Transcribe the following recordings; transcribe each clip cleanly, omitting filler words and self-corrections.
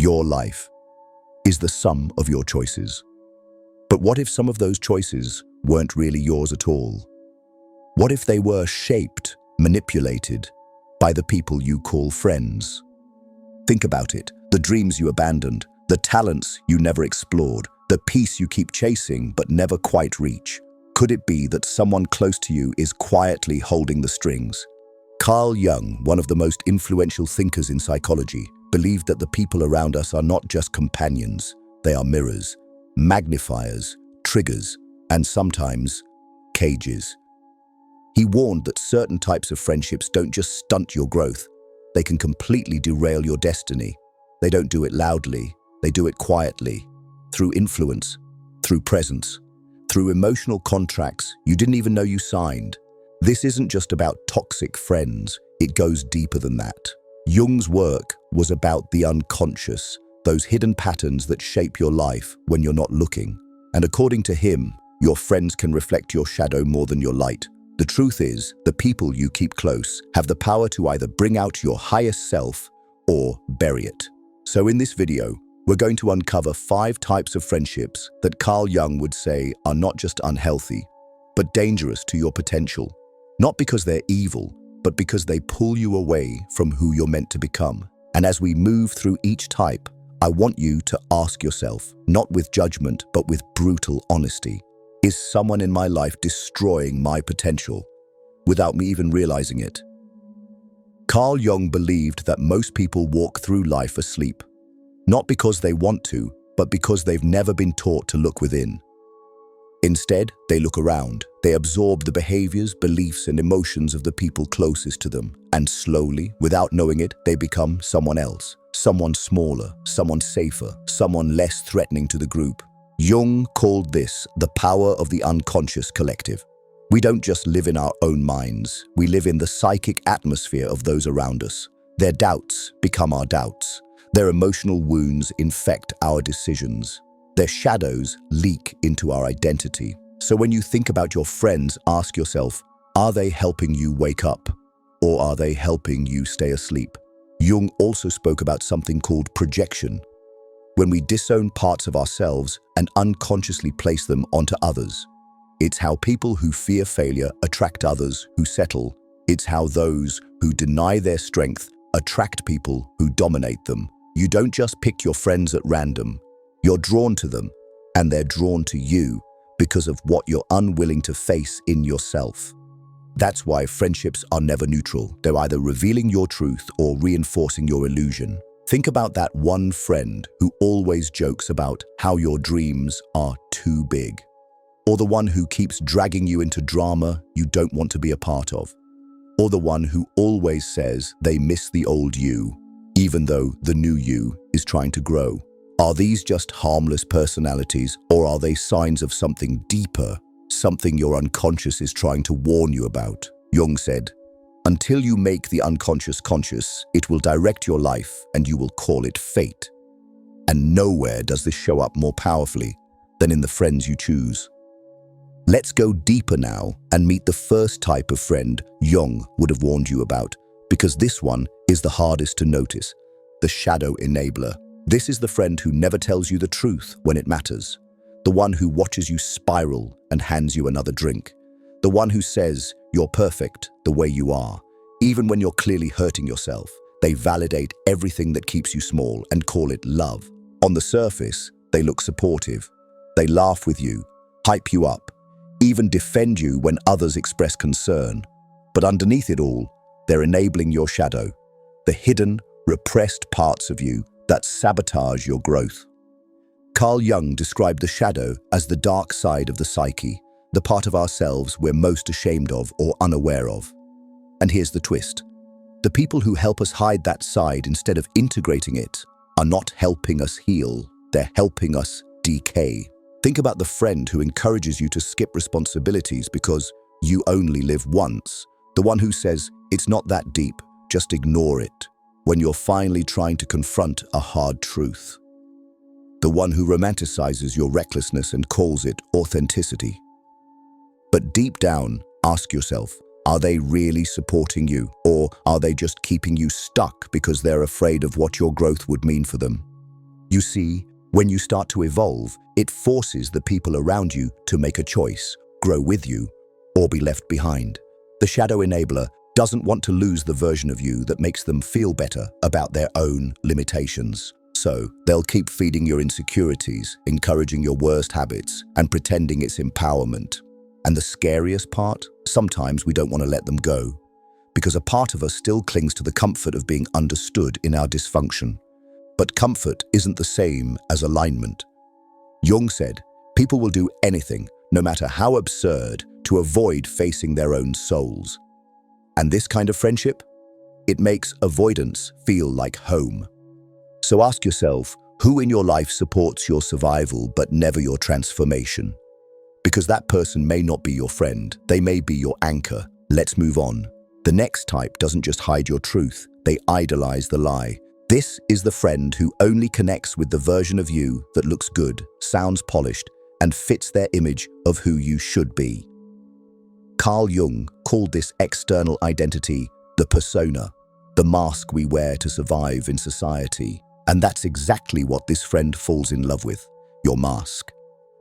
Your life is the sum of your choices. But what if some of those choices weren't really yours at all? What if they were shaped, manipulated by the people you call friends? Think about it. The dreams you abandoned, the talents you never explored, the peace you keep chasing but never quite reach. Could it be that someone close to you is quietly holding the strings? Carl Jung, one of the most influential thinkers in psychology, believed that the people around us are not just companions, they are mirrors, magnifiers, triggers, and sometimes cages. He warned that certain types of friendships don't just stunt your growth, they can completely derail your destiny. They don't do it loudly, they do it quietly, through influence, through presence, through emotional contracts you didn't even know you signed. This isn't just about toxic friends, it goes deeper than that. Jung's work was about the unconscious, those hidden patterns that shape your life when you're not looking. And according to him, your friends can reflect your shadow more than your light. The truth is, the people you keep close have the power to either bring out your highest self or bury it. So in this video, we're going to uncover 5 types of friendships that Carl Jung would say are not just unhealthy, but dangerous to your potential. Not because they're evil, but because they pull you away from who you're meant to become. And as we move through each type, I want you to ask yourself, not with judgment, but with brutal honesty, is someone in my life destroying my potential without me even realizing it? Carl Jung believed that most people walk through life asleep, not because they want to, but because they've never been taught to look within. Instead, they look around. They absorb the behaviors, beliefs, and emotions of the people closest to them. And slowly, without knowing it, they become someone else. Someone smaller, someone safer, someone less threatening to the group. Jung called this the power of the unconscious collective. We don't just live in our own minds. We live in the psychic atmosphere of those around us. Their doubts become our doubts. Their emotional wounds infect our decisions. Their shadows leak into our identity. So when you think about your friends, ask yourself, are they helping you wake up? Or are they helping you stay asleep? Jung also spoke about something called projection. When we disown parts of ourselves and unconsciously place them onto others. It's how people who fear failure attract others who settle. It's how those who deny their strength attract people who dominate them. You don't just pick your friends at random. You're drawn to them, and they're drawn to you because of what you're unwilling to face in yourself. That's why friendships are never neutral. They're either revealing your truth or reinforcing your illusion. Think about that one friend who always jokes about how your dreams are too big, or the one who keeps dragging you into drama you don't want to be a part of, or the one who always says they miss the old you, even though the new you is trying to grow. Are these just harmless personalities, or are they signs of something deeper, something your unconscious is trying to warn you about? Jung said, until you make the unconscious conscious, it will direct your life and you will call it fate. And nowhere does this show up more powerfully than in the friends you choose. Let's go deeper now and meet the first type of friend Jung would have warned you about, because this one is the hardest to notice, the shadow enabler. This is the friend who never tells you the truth when it matters. The one who watches you spiral and hands you another drink. The one who says you're perfect the way you are, even when you're clearly hurting yourself. They validate everything that keeps you small and call it love. On the surface, they look supportive. They laugh with you, hype you up, even defend you when others express concern. But underneath it all, they're enabling your shadow, the hidden, repressed parts of you that sabotage your growth. Carl Jung described the shadow as the dark side of the psyche, the part of ourselves we're most ashamed of or unaware of. And here's the twist. The people who help us hide that side instead of integrating it are not helping us heal, they're helping us decay. Think about the friend who encourages you to skip responsibilities because you only live once. The one who says, it's not that deep, just ignore it, when you're finally trying to confront a hard truth. The one who romanticizes your recklessness and calls it authenticity. But deep down, ask yourself, are they really supporting you, or are they just keeping you stuck because they're afraid of what your growth would mean for them? You see, when you start to evolve, it forces the people around you to make a choice, grow with you, or be left behind. The shadow enabler doesn't want to lose the version of you that makes them feel better about their own limitations. So they'll keep feeding your insecurities, encouraging your worst habits, and pretending it's empowerment. And the scariest part? Sometimes we don't want to let them go, because a part of us still clings to the comfort of being understood in our dysfunction. But comfort isn't the same as alignment. Jung said, people will do anything, no matter how absurd, to avoid facing their own souls. And this kind of friendship? It makes avoidance feel like home. So ask yourself, who in your life supports your survival but never your transformation? Because that person may not be your friend, they may be your anchor. Let's move on. The next type doesn't just hide your truth, they idolize the lie. This is the friend who only connects with the version of you that looks good, sounds polished, and fits their image of who you should be. Carl Jung called this external identity the persona, the mask we wear to survive in society. And that's exactly what this friend falls in love with, your mask.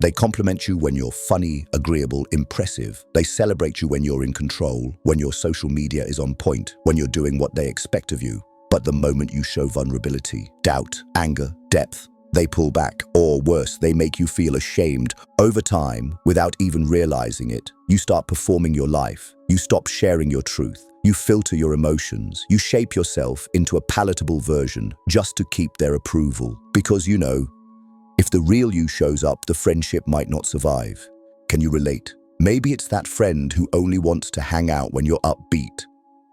They compliment you when you're funny, agreeable, impressive. They celebrate you when you're in control, when your social media is on point, when you're doing what they expect of you. But the moment you show vulnerability, doubt, anger, depth, they pull back, or worse, they make you feel ashamed. Over time, without even realizing it, you start performing your life. You stop sharing your truth. You filter your emotions. You shape yourself into a palatable version just to keep their approval. Because you know, if the real you shows up, the friendship might not survive. Can you relate? Maybe it's that friend who only wants to hang out when you're upbeat.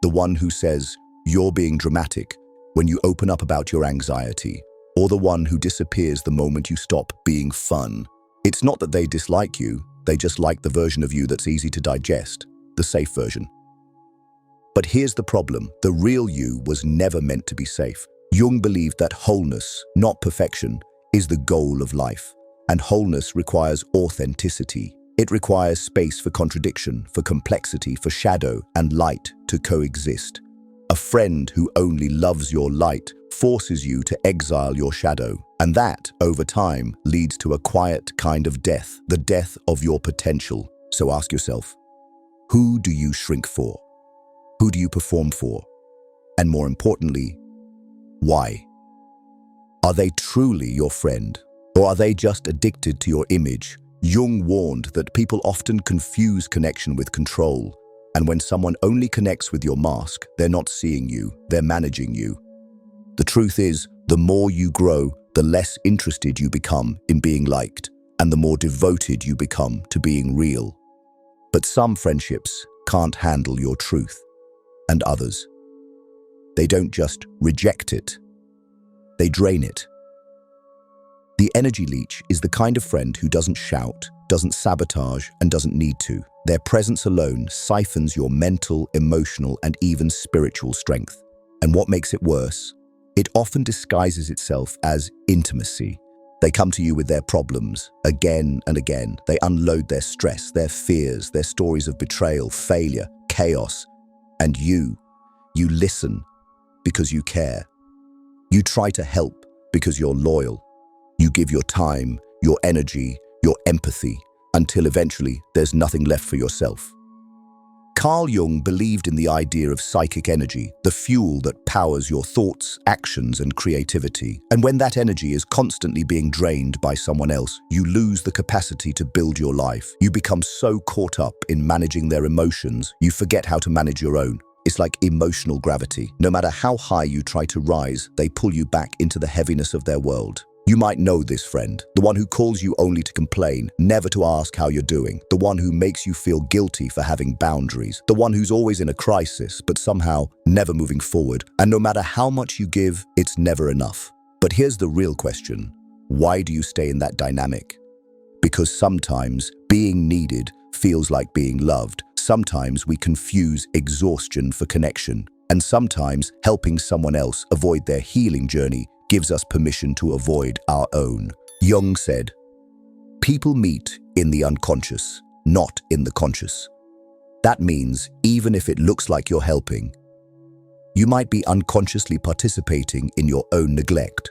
The one who says, you're being dramatic when you open up about your anxiety. Or the one who disappears the moment you stop being fun. It's not that they dislike you, they just like the version of you that's easy to digest, the safe version. But here's the problem, the real you was never meant to be safe. Jung believed that wholeness, not perfection, is the goal of life. And wholeness requires authenticity. It requires space for contradiction, for complexity, for shadow and light to coexist. A friend who only loves your light forces you to exile your shadow. And that, over time, leads to a quiet kind of death, the death of your potential. So ask yourself, who do you shrink for? Who do you perform for? And more importantly, why? Are they truly your friend? Or are they just addicted to your image? Jung warned that people often confuse connection with control. And when someone only connects with your mask, they're not seeing you, they're managing you. The truth is, the more you grow, the less interested you become in being liked, and the more devoted you become to being real. But some friendships can't handle your truth, and others, they don't just reject it, they drain it. The energy leech is the kind of friend who doesn't shout, doesn't sabotage, and doesn't need to. Their presence alone siphons your mental, emotional, and even spiritual strength. And what makes it worse? It often disguises itself as intimacy. They come to you with their problems again and again. They unload their stress, their fears, their stories of betrayal, failure, chaos. And you listen because you care. You try to help because you're loyal. You give your time, your energy, your empathy, until eventually there's nothing left for yourself. Carl Jung believed in the idea of psychic energy, the fuel that powers your thoughts, actions, and creativity. And when that energy is constantly being drained by someone else, you lose the capacity to build your life. You become so caught up in managing their emotions, you forget how to manage your own. It's like emotional gravity. No matter how high you try to rise, they pull you back into the heaviness of their world. You might know this friend, the one who calls you only to complain, never to ask how you're doing, the one who makes you feel guilty for having boundaries, the one who's always in a crisis but somehow never moving forward. And no matter how much you give, it's never enough. But here's the real question. Why do you stay in that dynamic? Because sometimes being needed feels like being loved. Sometimes we confuse exhaustion for connection. And sometimes helping someone else avoid their healing journey gives us permission to avoid our own. Jung said, people meet in the unconscious, not in the conscious. That means even if it looks like you're helping, you might be unconsciously participating in your own neglect.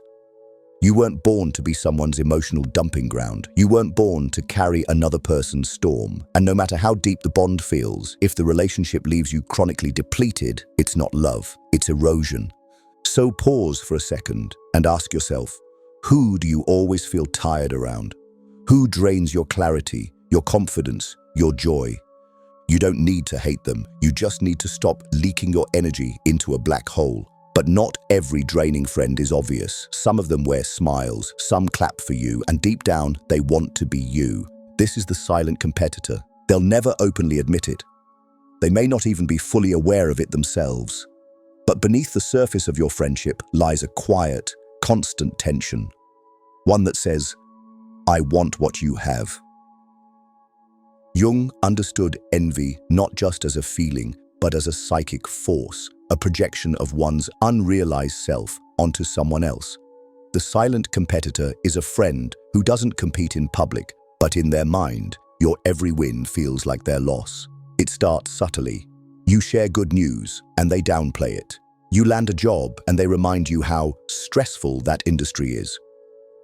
You weren't born to be someone's emotional dumping ground. You weren't born to carry another person's storm. And no matter how deep the bond feels, if the relationship leaves you chronically depleted, it's not love, it's erosion. So pause for a second and ask yourself, who do you always feel tired around? Who drains your clarity, your confidence, your joy? You don't need to hate them. You just need to stop leaking your energy into a black hole. But not every draining friend is obvious. Some of them wear smiles, some clap for you, and deep down, they want to be you. This is the silent competitor. They'll never openly admit it. They may not even be fully aware of it themselves. But beneath the surface of your friendship lies a quiet, constant tension. One that says, I want what you have. Jung understood envy not just as a feeling, but as a psychic force, a projection of one's unrealized self onto someone else. The silent competitor is a friend who doesn't compete in public, but in their mind, your every win feels like their loss. It starts subtly. You share good news, and they downplay it. You land a job, and they remind you how stressful that industry is.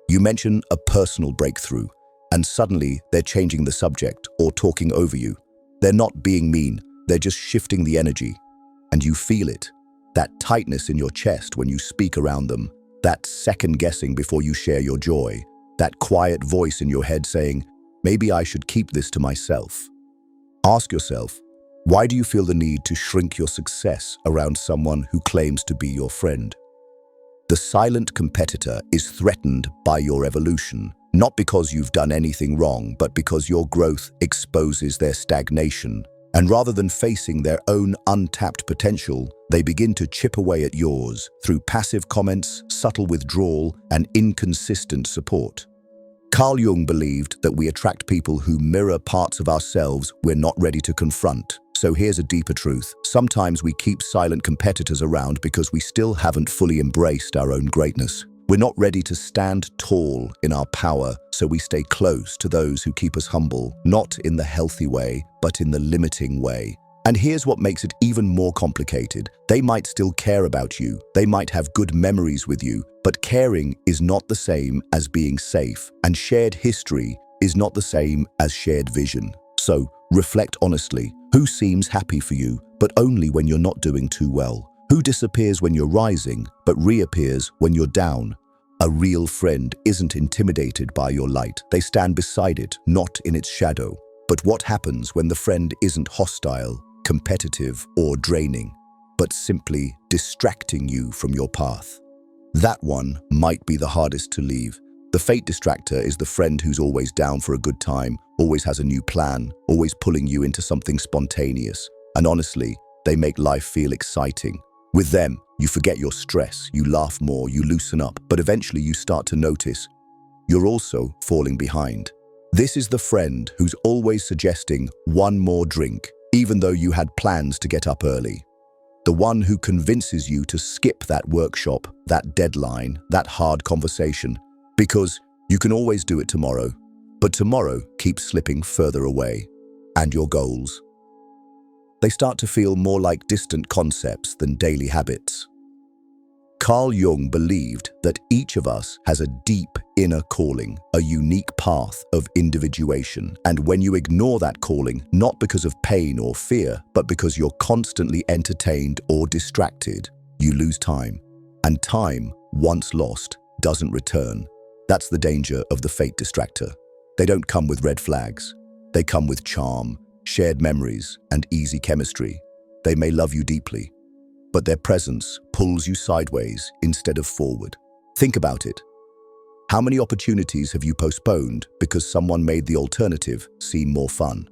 You mention a personal breakthrough, and suddenly they're changing the subject or talking over you. They're not being mean, they're just shifting the energy. And you feel it, that tightness in your chest when you speak around them, that second guessing before you share your joy, that quiet voice in your head saying, maybe I should keep this to myself. Ask yourself, why do you feel the need to shrink your success around someone who claims to be your friend? The silent competitor is threatened by your evolution, not because you've done anything wrong, but because your growth exposes their stagnation. And rather than facing their own untapped potential, they begin to chip away at yours through passive comments, subtle withdrawal, and inconsistent support. Carl Jung believed that we attract people who mirror parts of ourselves we're not ready to confront. So here's a deeper truth. Sometimes we keep silent competitors around because we still haven't fully embraced our own greatness. We're not ready to stand tall in our power, so we stay close to those who keep us humble, not in the healthy way, but in the limiting way. And here's what makes it even more complicated. They might still care about you, they might have good memories with you, but caring is not the same as being safe, and shared history is not the same as shared vision. So, reflect honestly. Who seems happy for you, but only when you're not doing too well? Who disappears when you're rising, but reappears when you're down? A real friend isn't intimidated by your light. They stand beside it, not in its shadow. But what happens when the friend isn't hostile, competitive, or draining, but simply distracting you from your path? That one might be the hardest to leave. The fate distractor is the friend who's always down for a good time, always has a new plan, always pulling you into something spontaneous. And honestly, they make life feel exciting. With them, you forget your stress, you laugh more, you loosen up, but eventually you start to notice you're also falling behind. This is the friend who's always suggesting one more drink, even though you had plans to get up early. The one who convinces you to skip that workshop, that deadline, that hard conversation, because you can always do it tomorrow, but tomorrow keeps slipping further away. And your goals? They start to feel more like distant concepts than daily habits. Carl Jung believed that each of us has a deep inner calling, a unique path of individuation. And when you ignore that calling, not because of pain or fear, but because you're constantly entertained or distracted, you lose time. And time, once lost, doesn't return. That's the danger of the fate distractor. They don't come with red flags. They come with charm, shared memories, and easy chemistry. They may love you deeply, but their presence pulls you sideways instead of forward. Think about it. How many opportunities have you postponed because someone made the alternative seem more fun?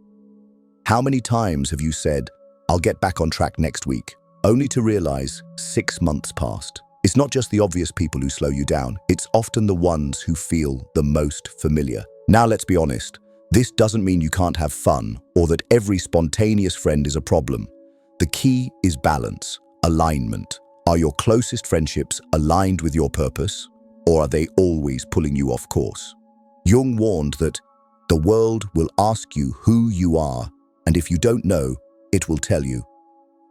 How many times have you said, I'll get back on track next week, only to realize 6 months passed? It's not just the obvious people who slow you down, it's often the ones who feel the most familiar. Now let's be honest, this doesn't mean you can't have fun or that every spontaneous friend is a problem. The key is balance, alignment. Are your closest friendships aligned with your purpose, or are they always pulling you off course? Jung warned that the world will ask you who you are, and if you don't know, it will tell you.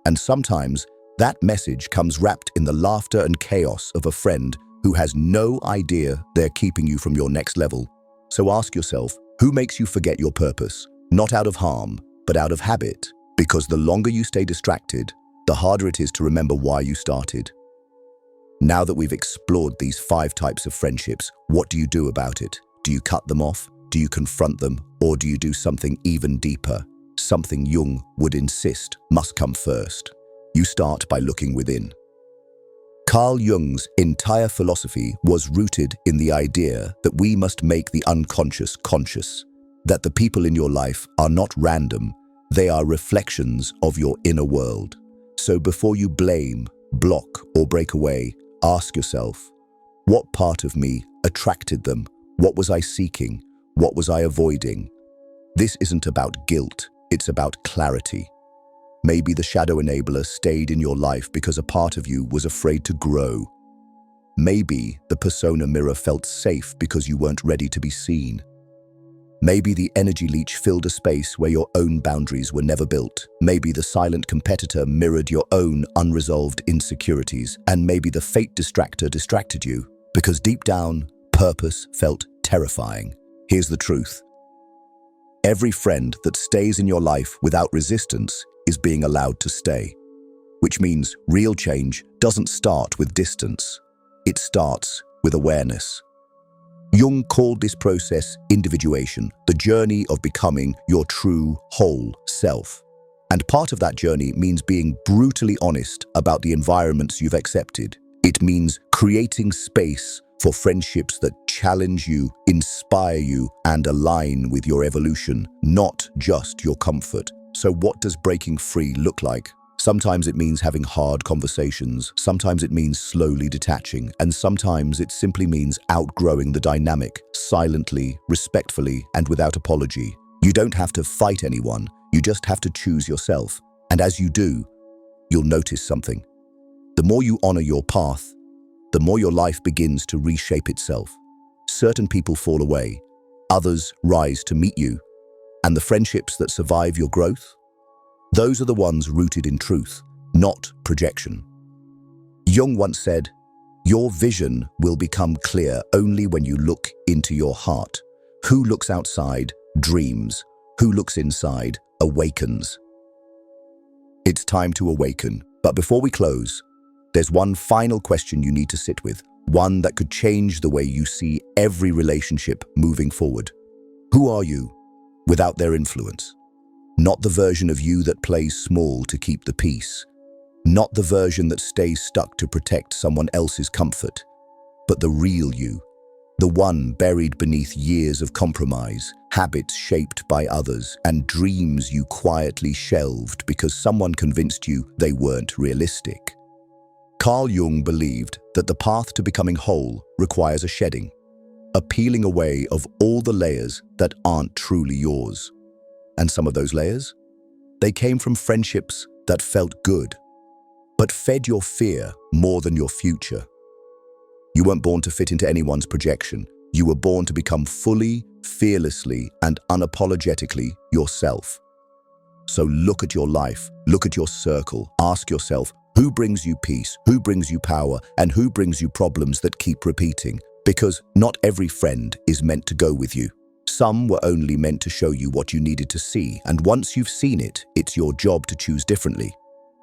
And sometimes that message comes wrapped in the laughter and chaos of a friend who has no idea they're keeping you from your next level. So ask yourself, who makes you forget your purpose? Not out of harm, but out of habit. Because the longer you stay distracted, the harder it is to remember why you started. Now that we've explored these 5 types of friendships, what do you do about it? Do you cut them off? Do you confront them? Or do you do something even deeper? Something Jung would insist must come first. You start by looking within. Carl Jung's entire philosophy was rooted in the idea that we must make the unconscious conscious, that the people in your life are not random, they are reflections of your inner world. So before you blame, block, or break away, ask yourself, what part of me attracted them? What was I seeking? What was I avoiding? This isn't about guilt, it's about clarity. Maybe the shadow enabler stayed in your life because a part of you was afraid to grow. Maybe the persona mirror felt safe because you weren't ready to be seen. Maybe the energy leech filled a space where your own boundaries were never built. Maybe the silent competitor mirrored your own unresolved insecurities. And maybe the fate distractor distracted you because deep down, purpose felt terrifying. Here's the truth. Every friend that stays in your life without resistance is being allowed to stay. Which means real change doesn't start with distance. It starts with awareness. Jung called this process individuation, the journey of becoming your true, whole self. And part of that journey means being brutally honest about the environments you've accepted. It means creating space for friendships that challenge you, inspire you, and align with your evolution, not just your comfort. So what does breaking free look like? Sometimes it means having hard conversations, sometimes it means slowly detaching, and sometimes it simply means outgrowing the dynamic, silently, respectfully, and without apology. You don't have to fight anyone, you just have to choose yourself. And as you do, you'll notice something. The more you honor your path, the more your life begins to reshape itself. Certain people fall away, others rise to meet you, and the friendships that survive your growth, those are the ones rooted in truth, not projection. Jung once said, "Your vision will become clear only when you look into your heart. Who looks outside dreams. Who looks inside awakens." It's time to awaken. But before we close, there's one final question you need to sit with, one that could change the way you see every relationship moving forward. Who are you without their influence? Not the version of you that plays small to keep the peace. Not the version that stays stuck to protect someone else's comfort. But the real you. The one buried beneath years of compromise, habits shaped by others, and dreams you quietly shelved because someone convinced you they weren't realistic. Carl Jung believed that the path to becoming whole requires a shedding, a peeling away of all the layers that aren't truly yours. And some of those layers? They came from friendships that felt good, but fed your fear more than your future. You weren't born to fit into anyone's projection. You were born to become fully, fearlessly, and unapologetically yourself. So look at your life, look at your circle, ask yourself, who brings you peace, who brings you power, and who brings you problems that keep repeating? Because not every friend is meant to go with you. Some were only meant to show you what you needed to see, and once you've seen it, it's your job to choose differently.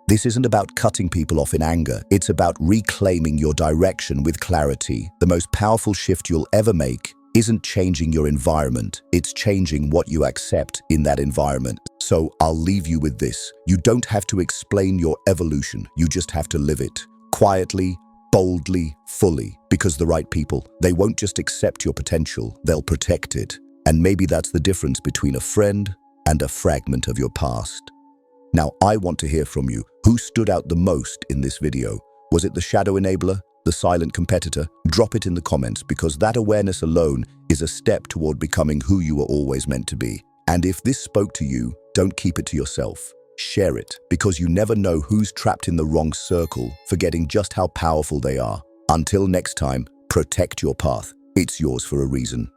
This isn't about cutting people off in anger, it's about reclaiming your direction with clarity. The most powerful shift you'll ever make isn't changing your environment, it's changing what you accept in that environment. So I'll leave you with this. You don't have to explain your evolution, you just have to live it. Quietly, boldly, fully. Because the right people, they won't just accept your potential, they'll protect it. And maybe that's the difference between a friend and a fragment of your past. Now, I want to hear from you. Who stood out the most in this video? Was it the shadow enabler, the silent competitor? Drop it in the comments, because that awareness alone is a step toward becoming who you were always meant to be. And if this spoke to you, don't keep it to yourself. Share it, because you never know who's trapped in the wrong circle, forgetting just how powerful they are. Until next time, protect your path. It's yours for a reason.